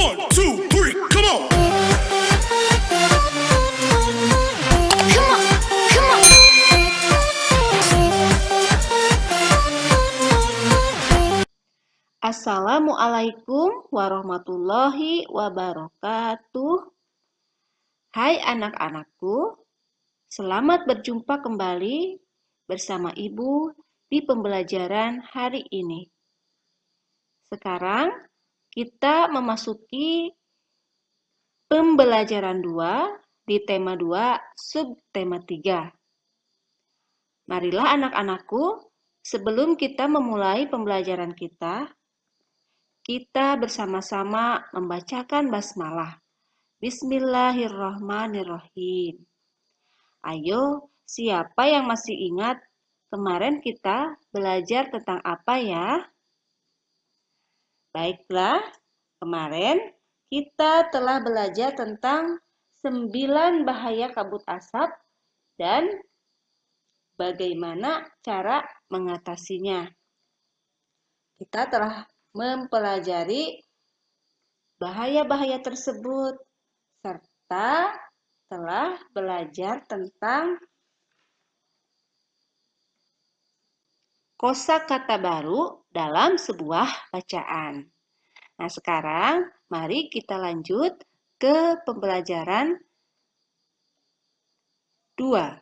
1, 2, 3, come on. Assalamualaikum warahmatullahi wabarakatuh. Hai anak-anakku, selamat berjumpa kembali bersama Ibu di pembelajaran hari ini. Sekarang kita memasuki pembelajaran 2 di tema 2 subtema 3. Marilah anak-anakku, sebelum kita memulai pembelajaran kita bersama-sama membacakan basmalah. Bismillahirrahmanirrahim. Ayo, siapa yang masih ingat kemarin kita belajar tentang apa ya? Baiklah, kemarin kita telah belajar tentang 9 bahaya kabut asap dan bagaimana cara mengatasinya. Kita telah mempelajari bahaya-bahaya tersebut serta telah belajar tentang kosakata baru dalam sebuah bacaan. Nah, sekarang mari kita lanjut ke pembelajaran 2.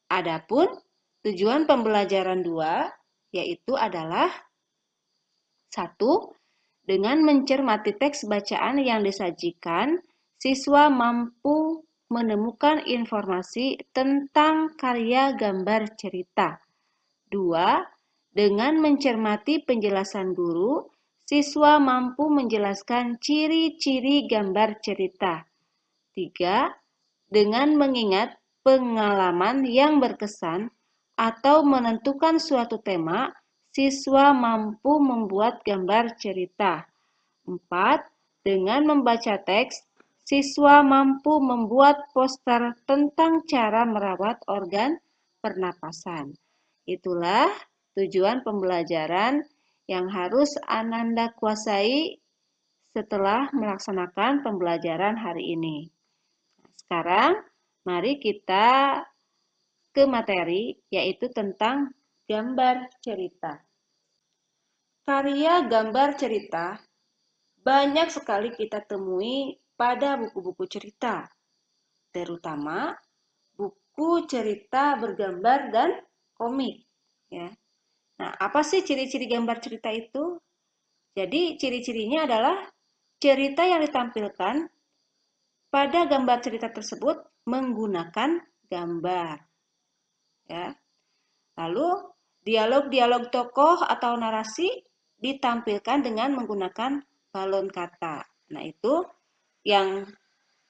Adapun tujuan pembelajaran 2 yaitu adalah 1. Dengan mencermati teks bacaan yang disajikan, siswa mampu menemukan informasi tentang karya gambar cerita. 2. Dengan mencermati penjelasan guru, siswa mampu menjelaskan ciri-ciri gambar cerita. 3. Dengan mengingat pengalaman yang berkesan atau menentukan suatu tema, siswa mampu membuat gambar cerita. 4. Dengan membaca teks, siswa mampu membuat poster tentang cara merawat organ pernapasan. Itulah tujuan pembelajaran yang harus Ananda kuasai setelah melaksanakan pembelajaran hari ini. Sekarang, mari kita ke materi, yaitu tentang gambar cerita. Karya gambar cerita banyak sekali kita temui pada buku-buku cerita, terutama buku cerita bergambar dan komik. Ya. Nah, apa sih ciri-ciri gambar cerita itu? Jadi, ciri-cirinya adalah cerita yang ditampilkan pada gambar cerita tersebut menggunakan gambar. Ya. Lalu, dialog-dialog tokoh atau narasi ditampilkan dengan menggunakan balon kata. Nah, itu yang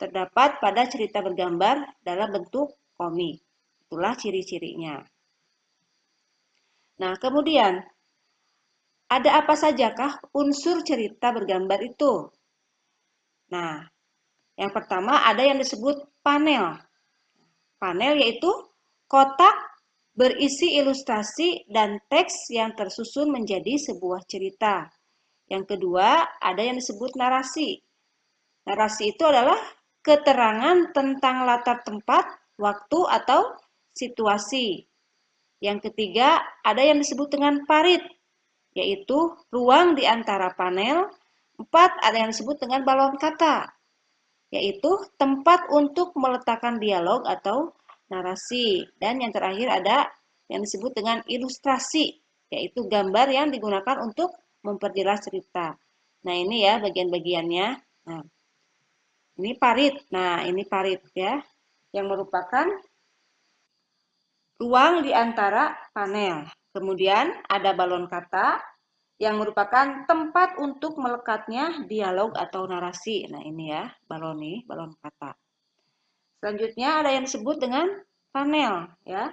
terdapat pada cerita bergambar dalam bentuk komik. Itulah ciri-cirinya. Nah, kemudian ada apa sajakah unsur cerita bergambar itu? Nah, yang pertama ada yang disebut panel. Panel yaitu kotak berisi ilustrasi dan teks yang tersusun menjadi sebuah cerita. Yang kedua, ada yang disebut narasi. Narasi itu adalah keterangan tentang latar tempat, waktu, atau situasi. Yang ketiga, ada yang disebut dengan parit, yaitu ruang di antara panel. 4, ada yang disebut dengan balon kata, yaitu tempat untuk meletakkan dialog atau narasi. Dan yang terakhir ada yang disebut dengan ilustrasi, yaitu gambar yang digunakan untuk memperjelas cerita. Nah, ini ya bagian-bagiannya. Nah, ini parit. Nah, ini parit ya, yang merupakan ruang di antara panel. Kemudian ada balon kata yang merupakan tempat untuk melekatnya dialog atau narasi. Nah, ini ya, balon kata. Selanjutnya ada yang disebut dengan panel ya.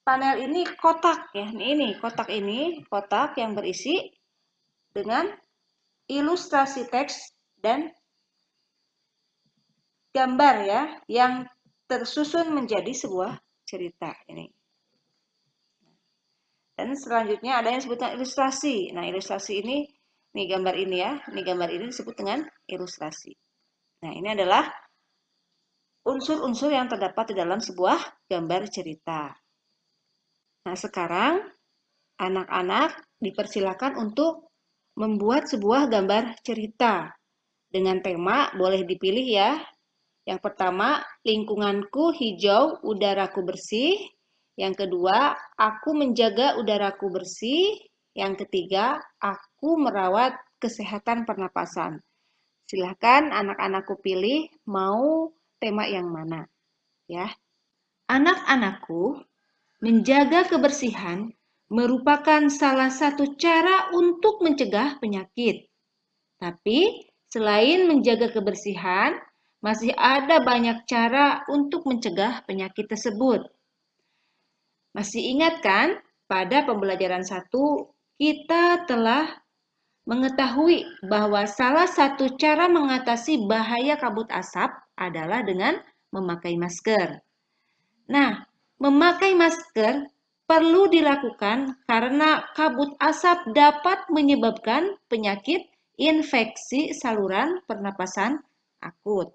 Panel ini kotak ya. Ini kotak yang berisi dengan ilustrasi teks dan gambar ya yang tersusun menjadi sebuah cerita ini. Dan selanjutnya ada yang disebut ilustrasi. Nah, ilustrasi ini Nih gambar ini ya, ini gambar ini disebut dengan ilustrasi. Nah, ini adalah unsur-unsur yang terdapat di dalam sebuah gambar cerita. Nah, sekarang anak-anak dipersilakan untuk membuat sebuah gambar cerita. Dengan tema boleh dipilih ya. Yang pertama, lingkunganku hijau, udaraku bersih. Yang kedua, aku menjaga udaraku bersih. Yang ketiga, aku merawat kesehatan pernapasan. Silahkan anak-anakku pilih mau tema yang mana ya. Anak-anakku, menjaga kebersihan merupakan salah satu cara untuk mencegah penyakit. Tapi selain menjaga kebersihan, masih ada banyak cara untuk mencegah penyakit tersebut. Masih ingat kan? Pada pembelajaran 1, kita telah mengetahui bahwa salah satu cara mengatasi bahaya kabut asap adalah dengan memakai masker. Nah, memakai masker perlu dilakukan karena kabut asap dapat menyebabkan penyakit infeksi saluran pernapasan akut.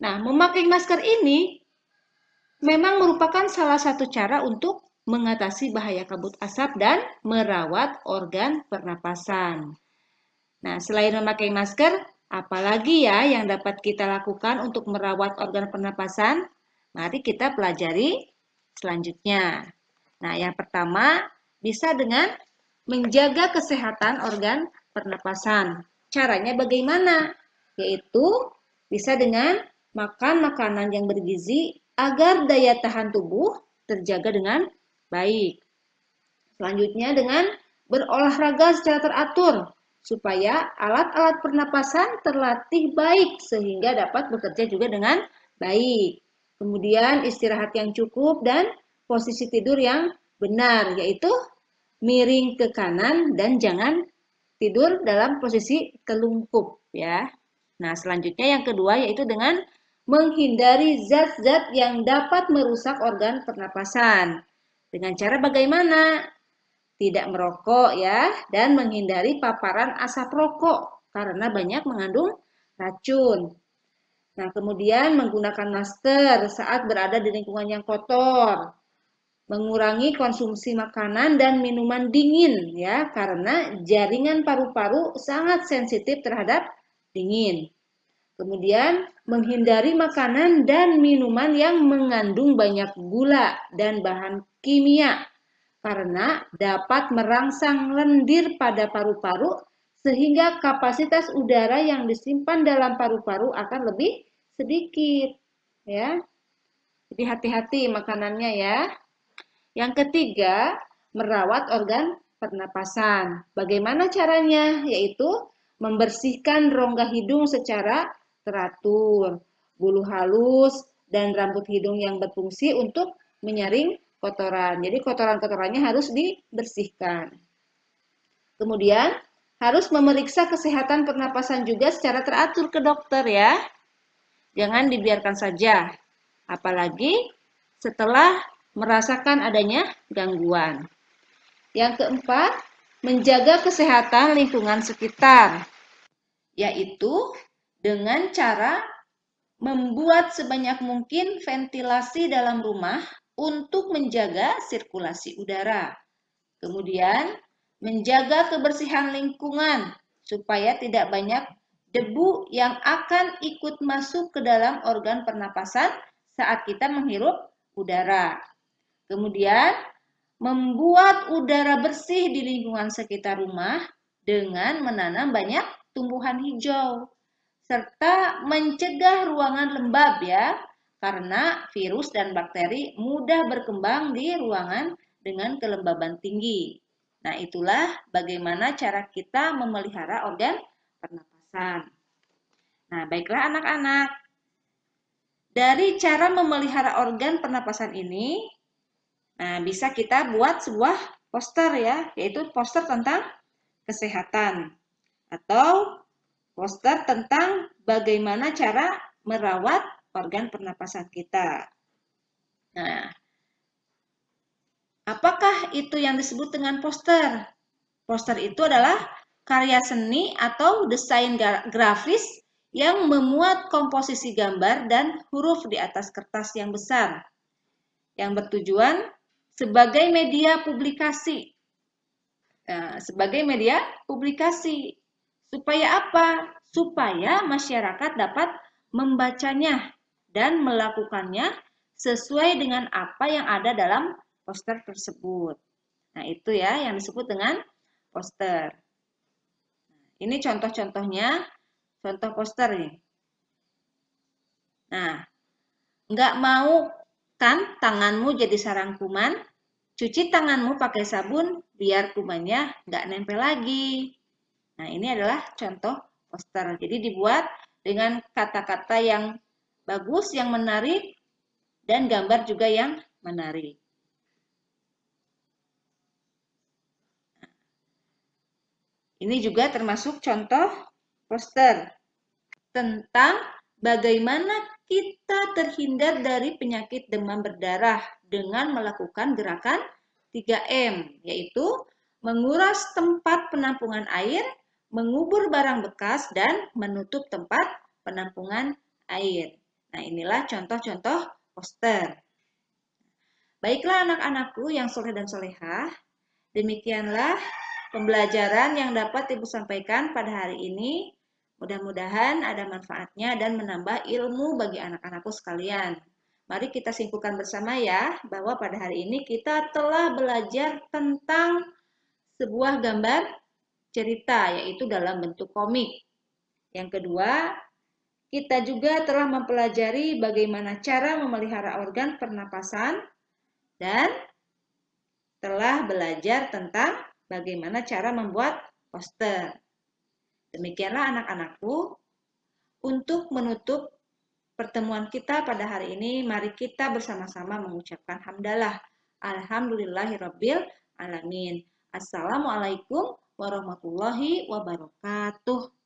Nah, memakai masker ini memang merupakan salah satu cara untuk mengatasi bahaya kabut asap dan merawat organ pernapasan. Nah, selain memakai masker, apalagi ya yang dapat kita lakukan untuk merawat organ pernapasan? Mari kita pelajari selanjutnya. Nah, yang pertama bisa dengan menjaga kesehatan organ pernapasan. Caranya bagaimana? Yaitu bisa dengan makan makanan yang bergizi agar daya tahan tubuh terjaga dengan baik. Selanjutnya dengan berolahraga secara teratur supaya alat-alat pernapasan terlatih baik sehingga dapat bekerja juga dengan baik. Kemudian istirahat yang cukup dan posisi tidur yang benar, yaitu miring ke kanan dan jangan tidur dalam posisi telungkup ya. Nah, selanjutnya yang kedua yaitu dengan menghindari zat-zat yang dapat merusak organ pernapasan. Dengan cara bagaimana? Tidak merokok ya, dan menghindari paparan asap rokok karena banyak mengandung racun. Nah, kemudian menggunakan masker saat berada di lingkungan yang kotor. Mengurangi konsumsi makanan dan minuman dingin ya, karena jaringan paru-paru sangat sensitif terhadap dingin. Kemudian menghindari makanan dan minuman yang mengandung banyak gula dan bahan kimia karena dapat merangsang lendir pada paru-paru sehingga kapasitas udara yang disimpan dalam paru-paru akan lebih sedikit ya. Jadi hati-hati makanannya ya. Yang ketiga, merawat organ pernapasan. Bagaimana caranya? Yaitu membersihkan rongga hidung secara teratur, bulu halus dan rambut hidung yang berfungsi untuk menyaring kotoran. Jadi kotoran-kotorannya harus dibersihkan. Kemudian harus memeriksa kesehatan pernapasan juga secara teratur ke dokter ya. Jangan dibiarkan saja. Apalagi setelah merasakan adanya gangguan. Yang keempat, menjaga kesehatan lingkungan sekitar, yaitu dengan cara membuat sebanyak mungkin ventilasi dalam rumah untuk menjaga sirkulasi udara. Kemudian, menjaga kebersihan lingkungan supaya tidak banyak debu yang akan ikut masuk ke dalam organ pernapasan saat kita menghirup udara. Kemudian, membuat udara bersih di lingkungan sekitar rumah dengan menanam banyak tumbuhan hijau serta mencegah ruangan lembab ya, karena virus dan bakteri mudah berkembang di ruangan dengan kelembaban tinggi. Nah, itulah bagaimana cara kita memelihara organ pernapasan. Nah, baiklah anak-anak. Dari cara memelihara organ pernapasan ini, nah, bisa kita buat sebuah poster ya, yaitu poster tentang kesehatan atau poster tentang bagaimana cara merawat organ pernapasan kita. Nah, apakah itu yang disebut dengan poster? Poster itu adalah karya seni atau desain grafis yang memuat komposisi gambar dan huruf di atas kertas yang besar, yang bertujuan sebagai media publikasi. Supaya apa? Supaya masyarakat dapat membacanya dan melakukannya sesuai dengan apa yang ada dalam poster tersebut. Nah, itu ya yang disebut dengan poster. Ini contoh-contohnya, contoh poster nih. Nah, nggak mau kan tanganmu jadi sarang kuman? Cuci tanganmu pakai sabun biar kumannya nggak nempel lagi. Nah, ini adalah contoh poster. Jadi dibuat dengan kata-kata yang bagus, yang menarik, dan gambar juga yang menarik. Ini juga termasuk contoh poster tentang bagaimana kita terhindar dari penyakit demam berdarah dengan melakukan gerakan 3M, yaitu menguras tempat penampungan air, mengubur barang bekas, dan menutup tempat penampungan air. Nah, inilah contoh-contoh poster. Baiklah anak-anakku yang soleh dan solehah, demikianlah pembelajaran yang dapat Ibu sampaikan pada hari ini. Mudah-mudahan ada manfaatnya dan menambah ilmu bagi anak-anakku sekalian. Mari kita simpulkan bersama ya, bahwa pada hari ini kita telah belajar tentang sebuah gambar cerita, yaitu dalam bentuk komik. Yang kedua, kita juga telah mempelajari bagaimana cara memelihara organ pernapasan dan telah belajar tentang bagaimana cara membuat poster. Demikianlah anak-anakku, untuk menutup pertemuan kita pada hari ini, mari kita bersama-sama mengucapkan hamdalah. Alhamdulillahirabbil alamin. Assalamualaikum warahmatullahi wabarakatuh.